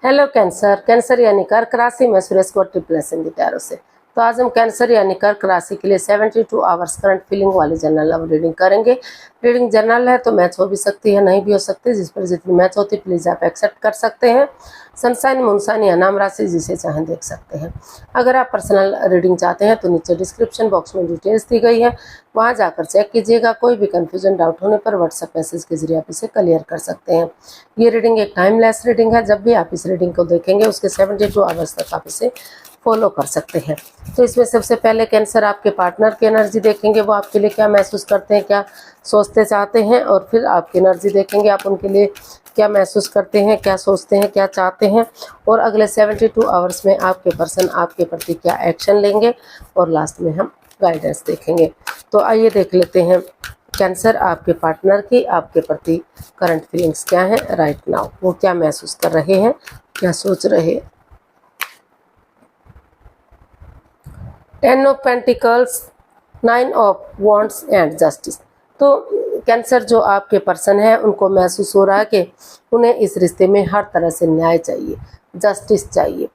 Hello cancer. Cancer यानी कर्क राशि में सुरेश को ट्रिपल के प्यारों से। तो आज हम कैंसर यानी कर्क राशि के लिए 72 आवर्स करंट फीलिंग वाली जनरल लव रीडिंग करेंगे। रीडिंग जनरल है तो मैच हो भी सकती है, नहीं भी हो सकती। जिस पर जितनी मैच होती प्लीज आप एक्सेप्ट कर सकते हैं। सनसाइन मुनसाइन या नाम राशि जिसे चाहें देख सकते हैं। अगर आप पर्सनल रीडिंग चाहते हैं तो नीचे डिस्क्रिप्शन बॉक्स में डिटेल्स दी गई है, वहां जाकर चेक कीजिएगा। कोई भी कंफ्यूजन डाउट होने पर व्हाट्सएप मैसेज के जरिए आप इसे क्लियर कर सकते हैं। ये रीडिंग एक टाइमलेस रीडिंग है। जब भी आप इस रीडिंग को देखेंगे उसके 72 आवर्स तक आप इसे फॉलो कर सकते हैं। तो इसमें सबसे पहले कैंसर आपके पार्टनर की एनर्जी देखेंगे, वो आपके लिए क्या महसूस करते हैं, क्या सोचते चाहते हैं। और फिर आपकी एनर्जी देखेंगे, आप उनके लिए क्या महसूस करते हैं, क्या सोचते हैं, क्या चाहते हैं। और अगले 72 आवर्स में आपके पर्सन आपके प्रति क्या एक्शन लेंगे। और लास्ट में हम गाइडेंस देखेंगे। तो आइए देख लेते हैं कैंसर आपके पार्टनर की आपके प्रति करंट फीलिंग्स क्या है राइट नाउ। वो क्या महसूस कर रहे हैं, क्या सोच रहे हैं। 10 of pentacles, 9 of wands and justice. तो कैंसर जो आपके पर्सन है उनको महसूस हो रहा है कि उन्हें इस रिश्ते में हर तरह से न्याय चाहिए, जस्टिस चाहिए।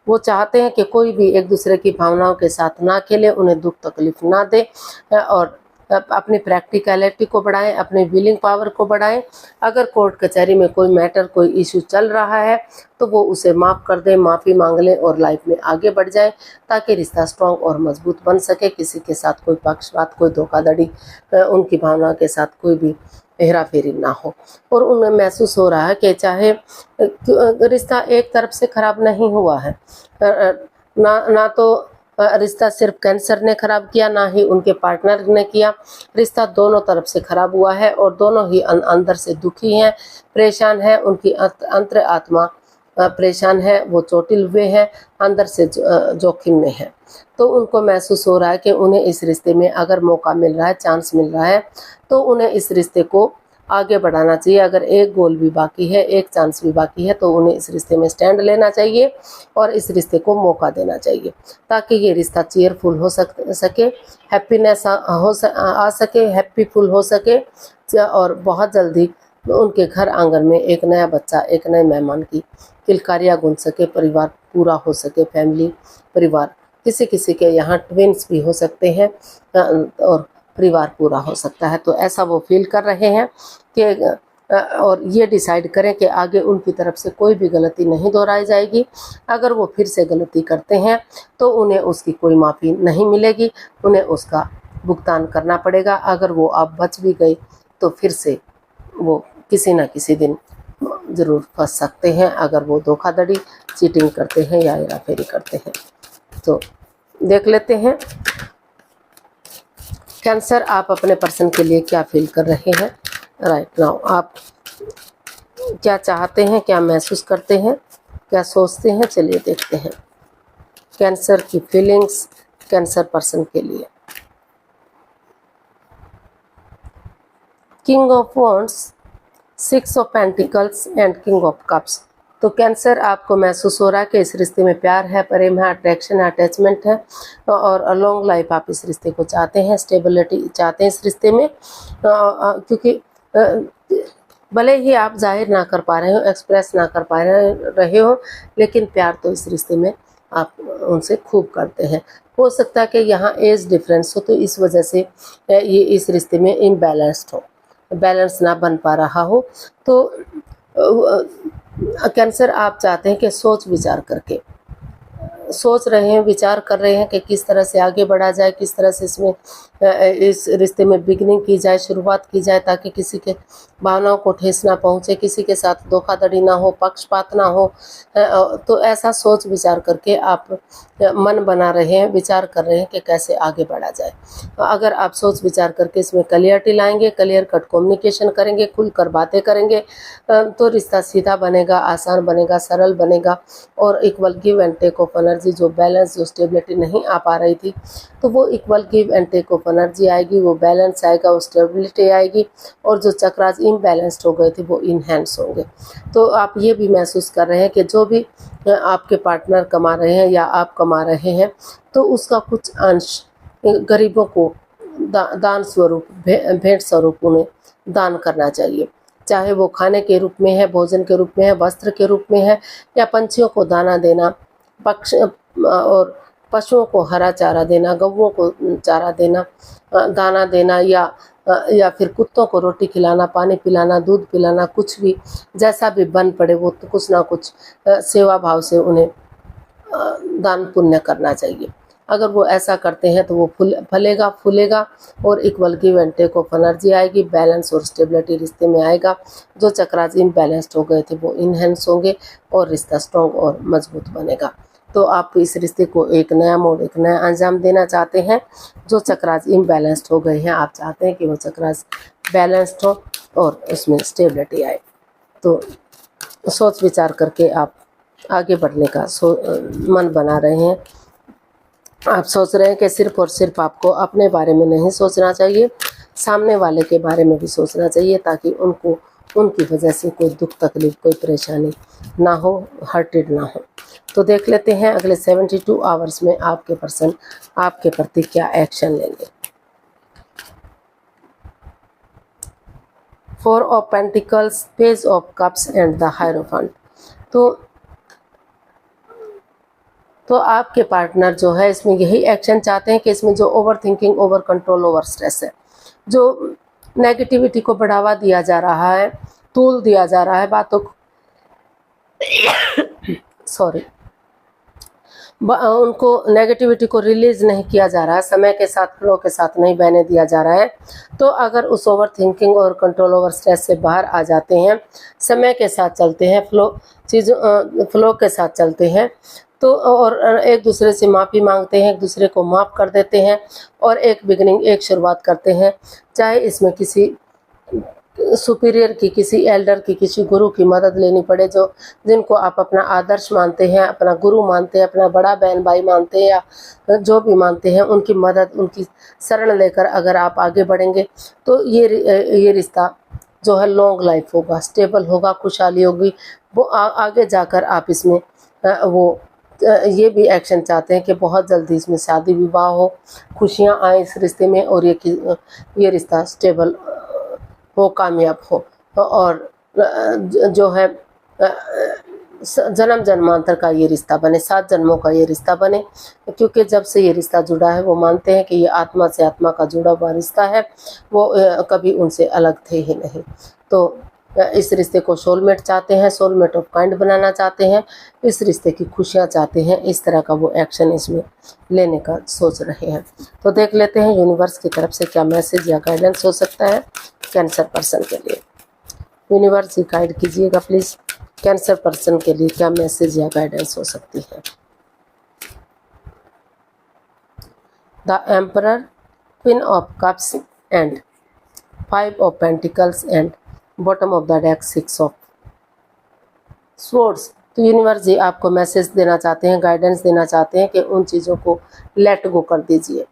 वो चाहते हैं कि कोई भी एक दूसरे की भावनाओं के साथ ना खेले, उन्हें दुख तकलीफ ना दे और अपनी प्रैक्टिकलिटी को बढ़ाएं, अपनी विलिंग पावर को बढ़ाएं। अगर कोर्ट कचहरी में कोई मैटर कोई इशू चल रहा है तो वो उसे माफ़ कर दें, माफ़ी मांग लें और लाइफ में आगे बढ़ जाएं, ताकि रिश्ता स्ट्रॉन्ग और मजबूत बन सके। किसी के साथ कोई पक्षपात, कोई धोखाधड़ी, उनकी भावना के साथ कोई भी हेरा फेरी ना हो। और उन्हें महसूस हो रहा है कि चाहे रिश्ता एक तरफ से खराब नहीं हुआ है, ना तो रिश्ता सिर्फ कैंसर ने खराब किया, ना ही उनके पार्टनर ने किया। रिश्ता दोनों तरफ से खराब हुआ है और दोनों ही अंदर से दुखी हैं, परेशान हैं। उनकी अंतर आत्मा परेशान है, वो चोटिल हुए हैं, अंदर से जोखिम में है। तो उनको महसूस हो रहा है कि उन्हें इस रिश्ते में अगर मौका मिल रहा है, चांस मिल रहा है, तो उन्हें इस रिश्ते को आगे बढ़ाना चाहिए। अगर एक गोल भी बाकी है, एक चांस भी बाकी है, तो उन्हें इस रिश्ते में स्टैंड लेना चाहिए और इस रिश्ते को मौका देना चाहिए, ताकि ये रिश्ता चेयरफुल हो सके, हैप्पीनेस आ सके, हैप्पीफुल हो सके। और बहुत जल्दी उनके घर आंगन में एक नया बच्चा, एक नए मेहमान की किलकारियाँ गूंज सके, परिवार पूरा हो सके, फैमिली परिवार। किसी किसी के यहाँ ट्विंस भी हो सकते हैं और परिवार पूरा हो सकता है। तो ऐसा वो फील कर रहे हैं कि और ये डिसाइड करें कि आगे उनकी तरफ से कोई भी गलती नहीं दोहराई जाएगी। अगर वो फिर से गलती करते हैं तो उन्हें उसकी कोई माफ़ी नहीं मिलेगी, उन्हें उसका भुगतान करना पड़ेगा। अगर वो आप बच भी गई तो फिर से वो किसी न किसी दिन ज़रूर फंस सकते हैं, अगर वो धोखाधड़ी, चीटिंग करते हैं या हेराफेरी करते हैं। तो देख लेते हैं कैंसर आप अपने पर्सन के लिए क्या फील कर रहे हैं राइट नाउ। आप क्या चाहते हैं, क्या महसूस करते हैं, क्या सोचते हैं। चलिए देखते हैं कैंसर की फीलिंग्स कैंसर पर्सन के लिए। King of wands, 6 of pentacles and king of cups. तो कैंसर आपको महसूस हो रहा है कि इस रिश्ते में प्यार है, प्रेम है, अट्रैक्शन है, अटैचमेंट है और लॉन्ग लाइफ आप इस रिश्ते को चाहते हैं, स्टेबिलिटी चाहते हैं इस रिश्ते में। क्योंकि भले ही आप जाहिर ना कर पा रहे हो, एक्सप्रेस ना कर पा रहे हो, लेकिन प्यार तो इस रिश्ते में आप उनसे खूब करते हैं। हो सकता है कि यहाँ एज डिफरेंस हो, तो इस वजह से ये इस रिश्ते में इम्बैलेंस्ड हो, बैलेंस ना बन पा रहा हो। तो कैंसर आप चाहते हैं कि सोच विचार करके सोच रहे हैं, विचार कर रहे हैं कि किस तरह से आगे बढ़ा जाए, किस तरह से इसमें इस रिश्ते में बिगनिंग की जाए, शुरुआत की जाए, ताकि किसी के भावनाओं को ठेस ना पहुंचे, किसी के साथ धोखाधड़ी ना हो, पक्षपात ना हो। तो ऐसा सोच विचार करके आप मन बना रहे हैं, विचार कर रहे हैं कि कैसे आगे बढ़ा जाए। अगर आप सोच विचार करके इसमें क्लियरिटी लाएंगे, क्लियर कट कम्युनिकेशन करेंगे, खुलकर बातें करेंगे, तो रिश्ता सीधा बनेगा, आसान बनेगा, सरल बनेगा। और equal give and take of energy, जो बैलेंस, जो स्टेबिलिटी नहीं आ पा रही थी, तो वो equal give and take of energy आएगी, वो बैलेंस आएगा, वो स्टेबिलिटी आएगी। और जो चक्रास इम्बैलेंस्ड हो गए थे वो इनहेंस होंगे। तो आप ये भी महसूस कर रहे हैं कि जो भी आपके पार्टनर कमा रहे हैं या आप कमा रहे हैं, तो उसका कुछ अंश गरीबों को दान स्वरूप, भेंट स्वरूप उन्हें दान करना चाहिए। चाहे वो खाने के रूप में है, भोजन के रूप में है, वस्त्र के रूप में है, या पंछियों को दाना देना, पक्ष और पशुओं को हरा चारा देना, गौओं को चारा देना, दाना देना, या फिर कुत्तों को रोटी खिलाना, पानी पिलाना, दूध पिलाना, कुछ भी जैसा भी बन पड़े वो तो कुछ ना कुछ सेवा भाव से उन्हें दान पुण्य करना चाहिए। अगर वो ऐसा करते हैं तो वो फलेगा फूलेगा और equal give and take of energy आएगी, बैलेंस और स्टेबिलिटी रिश्ते में आएगा। जो चक्रास इनबैलेंस्ड हो गए थे वो इनहेंस होंगे और रिश्ता स्ट्रॉन्ग और मजबूत बनेगा। तो आप इस रिश्ते को एक नया मोड़, एक नया अंजाम देना चाहते हैं। जो चक्रास इम्बैलेंस्ड हो गए हैं, आप चाहते हैं कि वो चक्रास बैलेंस्ड हो और उसमें स्टेबिलिटी आए। तो सोच विचार करके आप आगे बढ़ने का मन बना रहे हैं। आप सोच रहे हैं कि सिर्फ और सिर्फ आपको अपने बारे में नहीं सोचना चाहिए, सामने वाले के बारे में भी सोचना चाहिए, ताकि उनको उनकी वजह से कोई दुख तकलीफ, कोई परेशानी ना हो, हर्टेड ना हो। तो देख लेते हैं अगले 72 आवर्स में आपके पर्सन आपके प्रति क्या एक्शन लेंगे। 4 of pentacles, page of cups and the hierophant. तो आपके पार्टनर जो है इसमें यही एक्शन चाहते हैं कि इसमें जो over thinking, over control, over stress है, जो नेगेटिविटी को बढ़ावा दिया जा रहा है, तूल दिया जा रहा है बातों को सॉरी उनको नेगेटिविटी को रिलीज नहीं किया जा रहा है, समय के साथ, फ्लो के साथ नहीं बहने दिया जा रहा है। तो अगर उस ओवर थिंकिंग और कंट्रोल, ओवर स्ट्रेस से बाहर आ जाते हैं, समय के साथ चलते हैं, फ्लो के साथ चलते हैं, तो और एक दूसरे से माफ़ी मांगते हैं, एक दूसरे को माफ़ कर देते हैं और एक बिगनिंग, एक शुरुआत करते हैं। चाहे इसमें किसी सुपीरियर की, किसी एल्डर की, किसी गुरु की मदद लेनी पड़े, जिनको आप अपना आदर्श मानते हैं, अपना गुरु मानते हैं, अपना बड़ा बहन भाई मानते हैं, या जो भी मानते हैं, उनकी मदद, उनकी शरण लेकर अगर आप आगे बढ़ेंगे तो ये रिश्ता जो है लॉन्ग लाइफ होगा, स्टेबल होगा, खुशहाली होगी। वो आगे जाकर आप इसमें वो ये भी एक्शन चाहते हैं कि बहुत जल्दी इसमें शादी विवाह हो, खुशियाँ आए इस रिश्ते में, और ये रिश्ता स्टेबल हो, कामयाब हो, और जो है जन्म जन्मांतर का ये रिश्ता बने, 7 जन्मों का ये रिश्ता बने। क्योंकि जब से ये रिश्ता जुड़ा है वो मानते हैं कि ये आत्मा से आत्मा का जुड़ा हुआ रिश्ता है, वो कभी उनसे अलग थे ही नहीं। तो इस रिश्ते को सोलमेट चाहते हैं, सोलमेट ऑफ काइंड बनाना चाहते हैं, इस रिश्ते की खुशियाँ चाहते हैं। इस तरह का वो एक्शन इसमें लेने का सोच रहे हैं। तो देख लेते हैं यूनिवर्स की तरफ से क्या मैसेज या गाइडेंस हो सकता है कैंसर पर्सन के लिए। यूनिवर्स ही गाइड कीजिएगा प्लीज़, कैंसर पर्सन के लिए क्या मैसेज या गाइडेंस हो सकती है। The emperor, queen of cups and 5 of pentacles and bottom of the deck 6 of swords. तो यूनिवर्स जी आपको मैसेज देना चाहते हैं, गाइडेंस देना चाहते हैं कि उन चीज़ों को लेट गो कर दीजिए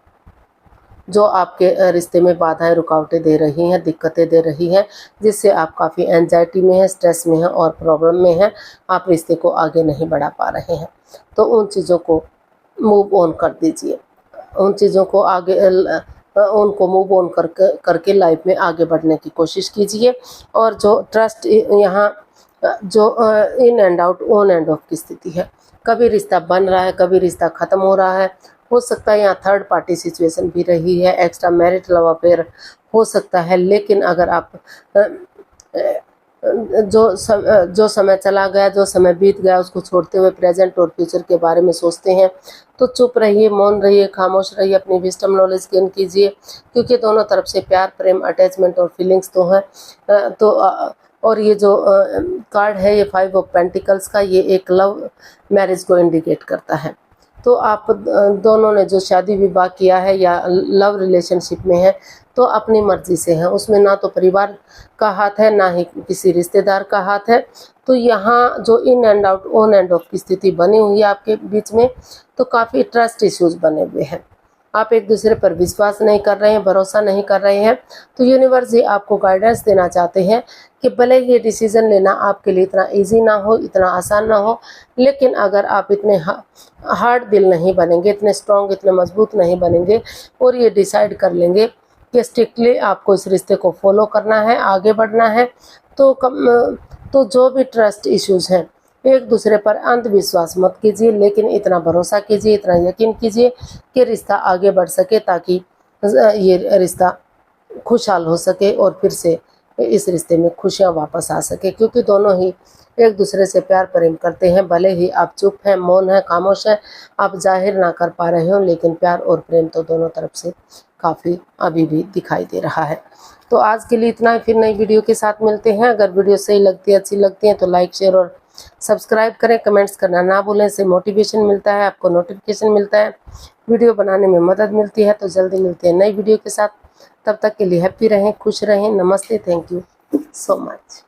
जो आपके रिश्ते में बाधाएं, रुकावटें दे रही हैं, दिक्कतें दे रही हैं, जिससे आप काफ़ी एंजाइटी में हैं, स्ट्रेस में हैं और प्रॉब्लम में हैं, आप रिश्ते को आगे नहीं बढ़ा पा रहे हैं। तो उन चीज़ों को मूव ऑन कर दीजिए, उन चीज़ों को उनको मूव ऑन करके लाइफ में आगे बढ़ने की कोशिश कीजिए। और जो ट्रस्ट यहाँ जो in and out, on end of की स्थिति है, कभी रिश्ता बन रहा है, कभी रिश्ता ख़त्म हो रहा है, हो सकता है यहाँ थर्ड पार्टी सिचुएशन भी रही है, एक्स्ट्रा मैरिट लव अफेयर हो सकता है। लेकिन अगर आप जो समय चला गया, जो समय बीत गया, उसको छोड़ते हुए प्रेजेंट और फ्यूचर के बारे में सोचते हैं, तो चुप रहिए, मौन रहिए, खामोश रहिए, अपनी विजडम नॉलेज गेन कीजिए। क्योंकि दोनों तरफ से प्यार, प्रेम, अटैचमेंट और फीलिंग्स तो हैं। और ये जो कार्ड है, ये 5 ऑफ पेंटिकल्स का, ये एक लव मैरिज को इंडिकेट करता है। तो आप दोनों ने जो शादी विवाह किया है या लव रिलेशनशिप में है, तो अपनी मर्जी से है, उसमें ना तो परिवार का हाथ है, ना ही किसी रिश्तेदार का हाथ है। तो यहाँ जो in and out, on end of की स्थिति बनी हुई है आपके बीच में, तो काफ़ी ट्रस्ट इश्यूज बने हुए हैं। आप एक दूसरे पर विश्वास नहीं कर रहे हैं, भरोसा नहीं कर रहे हैं। तो यूनिवर्स ये आपको गाइडेंस देना चाहते हैं कि भले ये डिसीज़न लेना आपके लिए इतना इजी ना हो, इतना आसान ना हो, लेकिन अगर आप इतने हार्ड दिल नहीं बनेंगे, इतने स्ट्रॉन्ग, इतने मजबूत नहीं बनेंगे और ये डिसाइड कर लेंगे कि स्ट्रिक्टली आपको इस रिश्ते को फॉलो करना है, आगे बढ़ना है, तो जो भी ट्रस्ट इश्यूज हैं, एक दूसरे पर अंधविश्वास मत कीजिए, लेकिन इतना भरोसा कीजिए, इतना यकीन कीजिए कि रिश्ता आगे बढ़ सके, ताकि ये रिश्ता खुशहाल हो सके और फिर से इस रिश्ते में खुशियाँ वापस आ सके, क्योंकि दोनों ही एक दूसरे से प्यार प्रेम करते हैं। भले ही आप चुप हैं, मौन हैं, खामोश हैं, आप जाहिर ना कर पा रहे हो, लेकिन प्यार और प्रेम तो दोनों तरफ से काफ़ी अभी भी दिखाई दे रहा है। तो आज के लिए इतना ही, फिर नई वीडियो के साथ मिलते हैं। अगर वीडियो सही लगती है, अच्छी लगती है तो लाइक, शेयर और सब्सक्राइब करें। कमेंट्स करना ना भूलें, इससे मोटिवेशन मिलता है, आपको नोटिफिकेशन मिलता है, वीडियो बनाने में मदद मिलती है। तो जल्दी मिलते हैं नई वीडियो के साथ, तब तक के लिए हैप्पी रहें, खुश रहें। नमस्ते, थैंक यू सो मच।